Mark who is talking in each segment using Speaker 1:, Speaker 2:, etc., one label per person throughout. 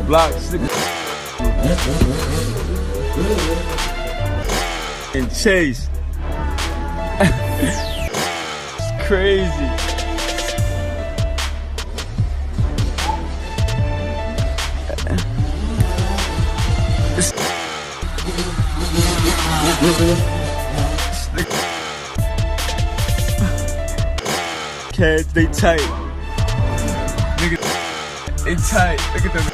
Speaker 1: Blocks and chase. It's crazy. Cats, they tight. Nigga, they tight. Look at them.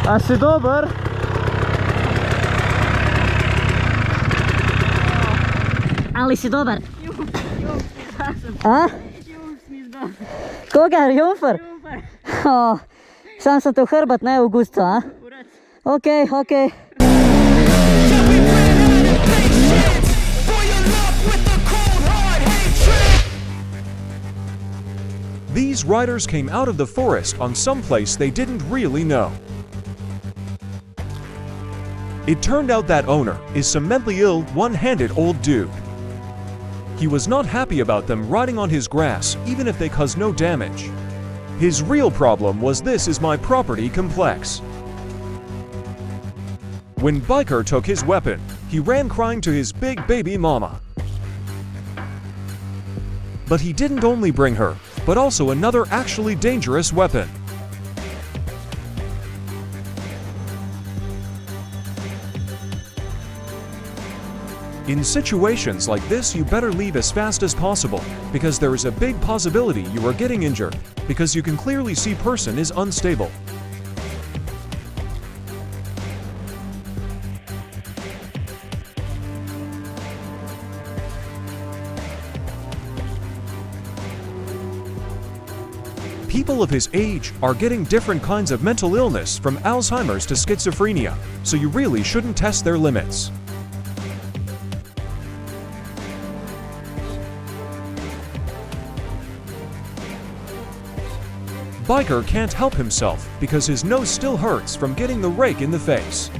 Speaker 2: A si dobar? Ali si dobar? A? Koga? Jumfer? Oh, sam sam te u hrbat, ne u gusto, a? Okej, okej.
Speaker 3: These riders came out of the forest on some place they didn't really know. It turned out that owner is some mentally ill, one-handed old dude. He was not happy about them riding on his grass, even if they caused no damage. His real problem was "this is my property" complex. When Biker took his weapon, he ran crying to his big baby mama. But he didn't only bring her, but also another actually dangerous weapon. In situations like this, you better leave as fast as possible, because there is a big possibility you are getting injured, because you can clearly see person is unstable. People of his age are getting different kinds of mental illness, from Alzheimer's to schizophrenia, so you really shouldn't test their limits. Biker can't help himself because his nose still hurts from getting the rake in the face.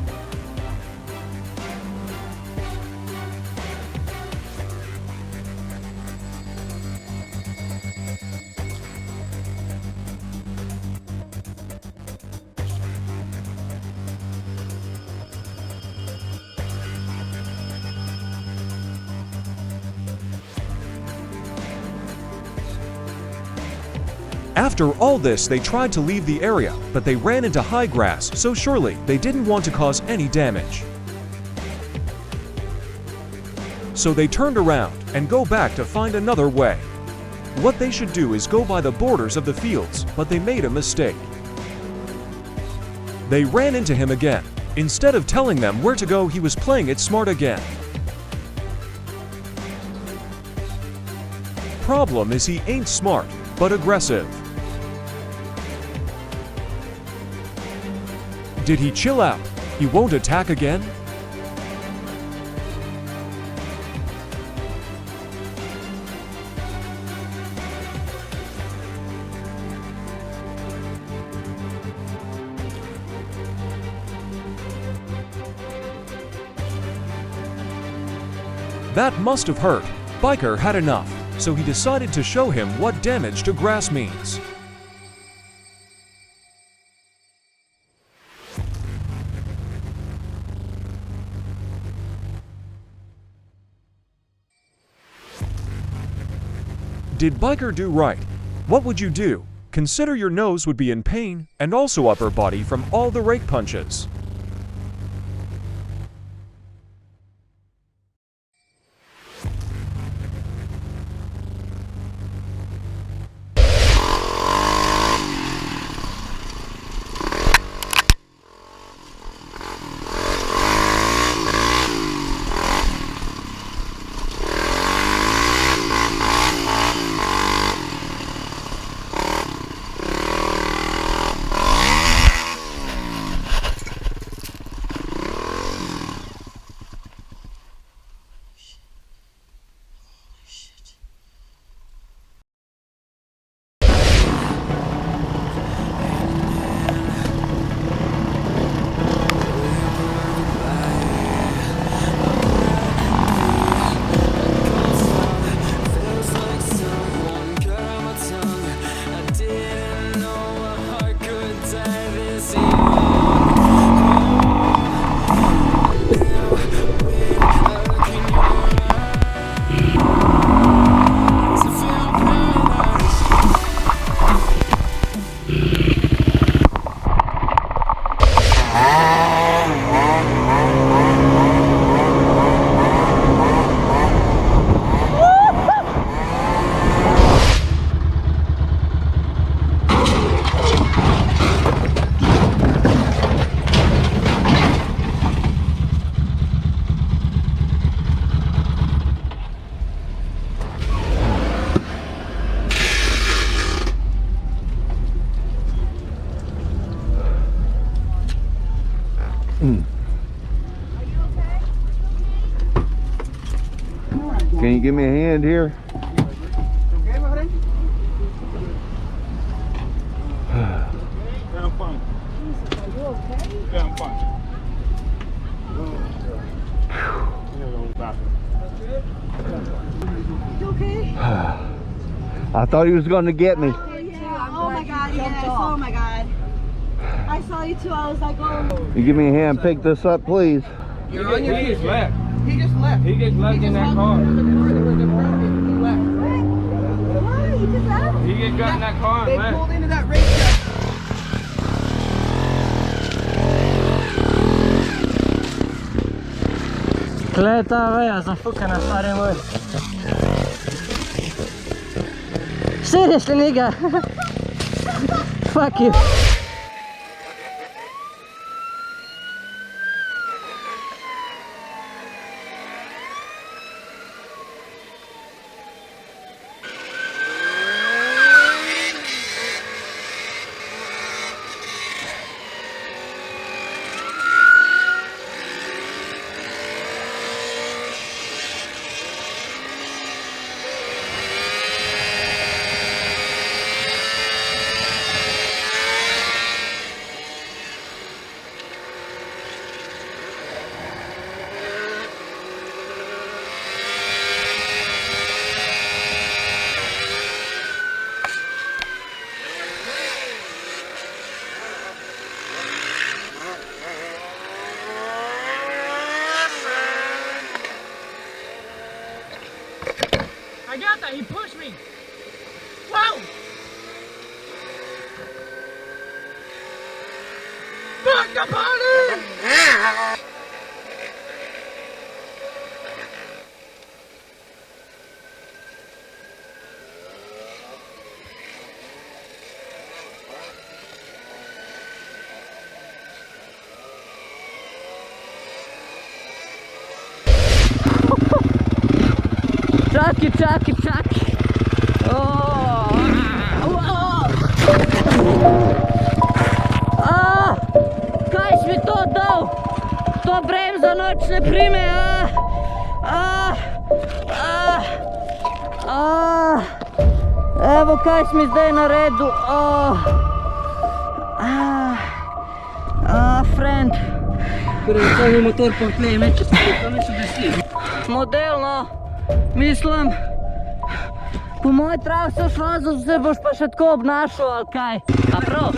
Speaker 3: After all this, they tried to leave the area, but they ran into high grass, so surely they didn't want to cause any damage. So they turned around and go back to find another way. What they should do is go by the borders of the fields, but they made a mistake. They ran into him again. Instead of telling them where to go, he was playing it smart again. Problem is, he ain't smart, but aggressive. Did he chill out? He won't attack again? That must have hurt. Biker had enough, so he decided to show him what damage to grass means. Did Biker do right? What would you do? Consider your nose would be in pain and also upper body from all the rake punches.
Speaker 4: Can you give me a hand here?
Speaker 1: Okay, my friend? Yeah, I'm fine.
Speaker 5: Are you okay?
Speaker 1: Yeah, I'm fine.
Speaker 5: You okay?
Speaker 4: I thought he was going to get me.
Speaker 5: Oh my god, yes. Oh my god. I saw you too. I was like, oh.
Speaker 4: You give me a hand, pick this up, please.
Speaker 1: You're on your feet. Left.
Speaker 6: He just left.
Speaker 1: He just left in that car.
Speaker 5: Why? You just left?
Speaker 1: He just got in that car and
Speaker 6: They
Speaker 1: left.
Speaker 6: pulled into that racetrack.
Speaker 2: Kleta veja, sam fukana stari moj. Seriously nigga. Fuck you.
Speaker 6: I got that. He pushed me. Whoa! Fuck the party!
Speaker 2: Čaki. Kaj si mi to dal? To bremza noč ne prime, Evo kaj si mi zdaj naredil. Friend. Prvi motor pomkne, meče se, to neće desi. Modelno, mislim, po moj prav se švazo se boš pa še tako obnašal, ali kaj? A prav?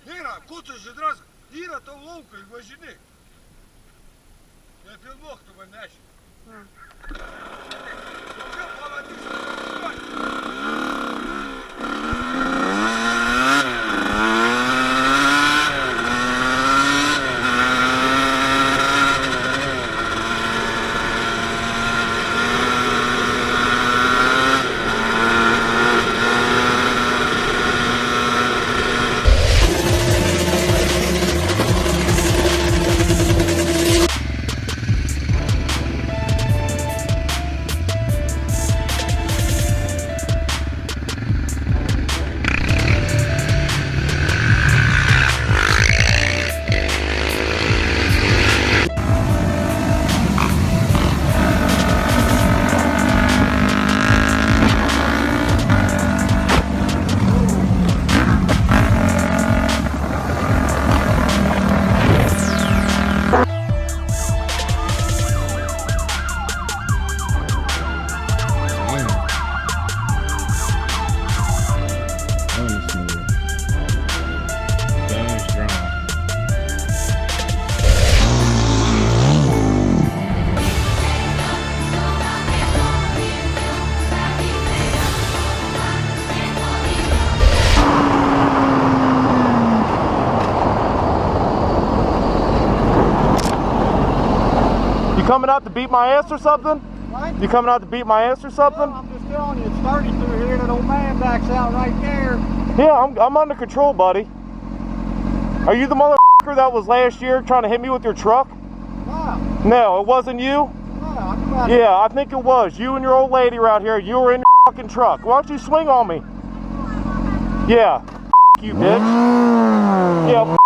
Speaker 7: Ира, куцу же драз, Ира то ловко и возьми. Я пилбог то ваняш.
Speaker 8: You coming out to beat my ass or something?
Speaker 7: What?
Speaker 8: You coming out to beat my ass or something?
Speaker 7: I'm just telling you, it's 30 through here and an old man backs out right there.
Speaker 8: Yeah, I'm under control, buddy. Are you the motherfucker that was last year trying to hit me with your truck?
Speaker 7: No,
Speaker 8: No, it wasn't you?
Speaker 7: no, I come out
Speaker 8: Yeah, I think it was. You and your old lady around here, you were in your fucking truck. Why don't you swing on me? Yeah, you bitch. Yeah, you.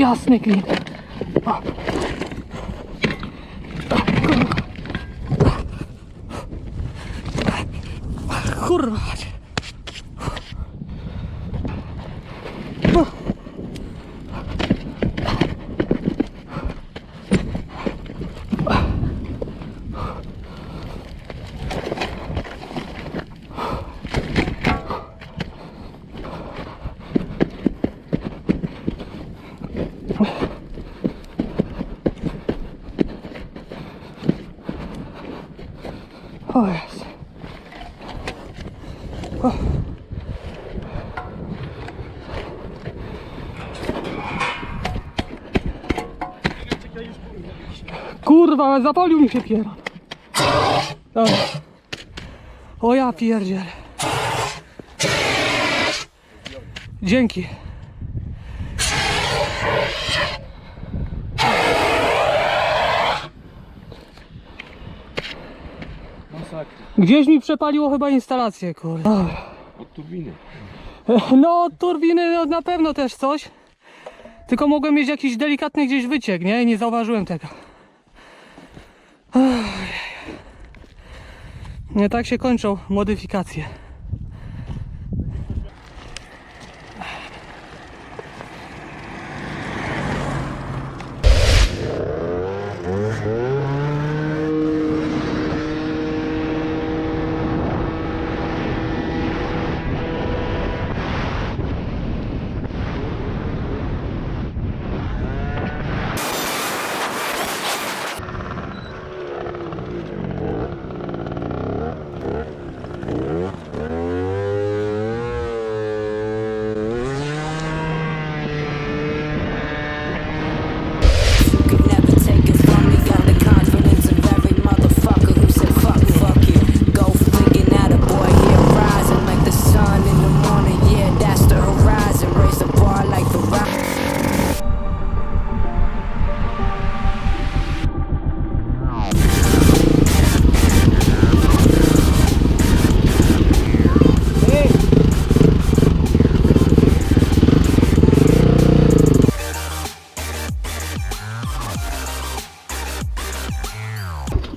Speaker 2: Jasny klip. Kurwa. O jest. O. Kurwa, zapalił mi się pieron. Dobra. O ja pierdzielę. Dzięki. Gdzieś mi przepaliło chyba instalację, kurde.
Speaker 1: Od turbiny.
Speaker 2: No, od turbiny no, na pewno też coś. Tylko mogłem mieć jakiś delikatny gdzieś wyciek, nie? I nie zauważyłem tego. Nie tak się kończą modyfikacje.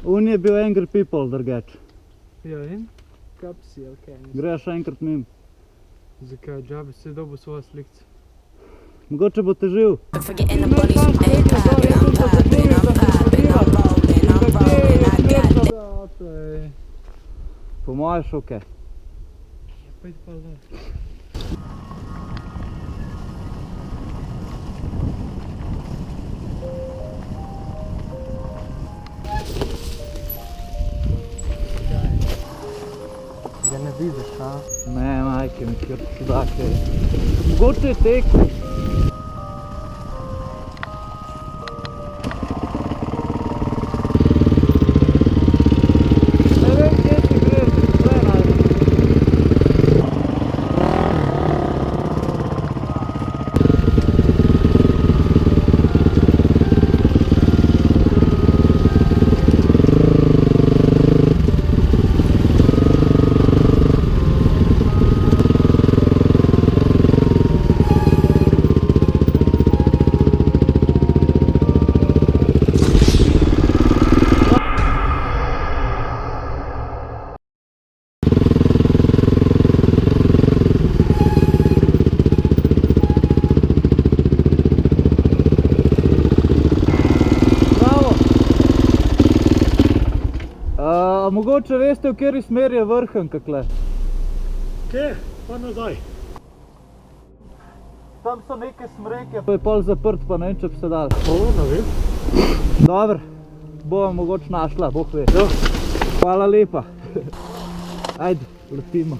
Speaker 4: Unije bil angry people, drgač.
Speaker 1: Ja, in? Kapsi, ok.
Speaker 4: Greš še enkrat mimo.
Speaker 1: Zakaj, džabe se dobo svoja slikca.
Speaker 4: Mogoče bo težil.
Speaker 9: Forgetting the money, some ain't poppin', I'm poppin', I'm poppin', I'm rollin', I'm rollin', I got that.
Speaker 4: Po moje šoke.
Speaker 1: Pojdi pa dol. Ja ne vidiš, a?
Speaker 4: Ne, majke mi, kjer čudake. Mogoče je tekel. Ne vem, kje ti greš, vse najdeš. Mogoče veste, v kateri smeri je vrhen, kakle?
Speaker 8: Kje? Pa nazaj.
Speaker 4: Tam so neke smreke, pa je pol zaprt, pa ne vem, če bi se dal.
Speaker 8: Ne vem.
Speaker 4: Dobro, bova mogoče našla, Bog ve. Hvala lepa. Ajde, letimo.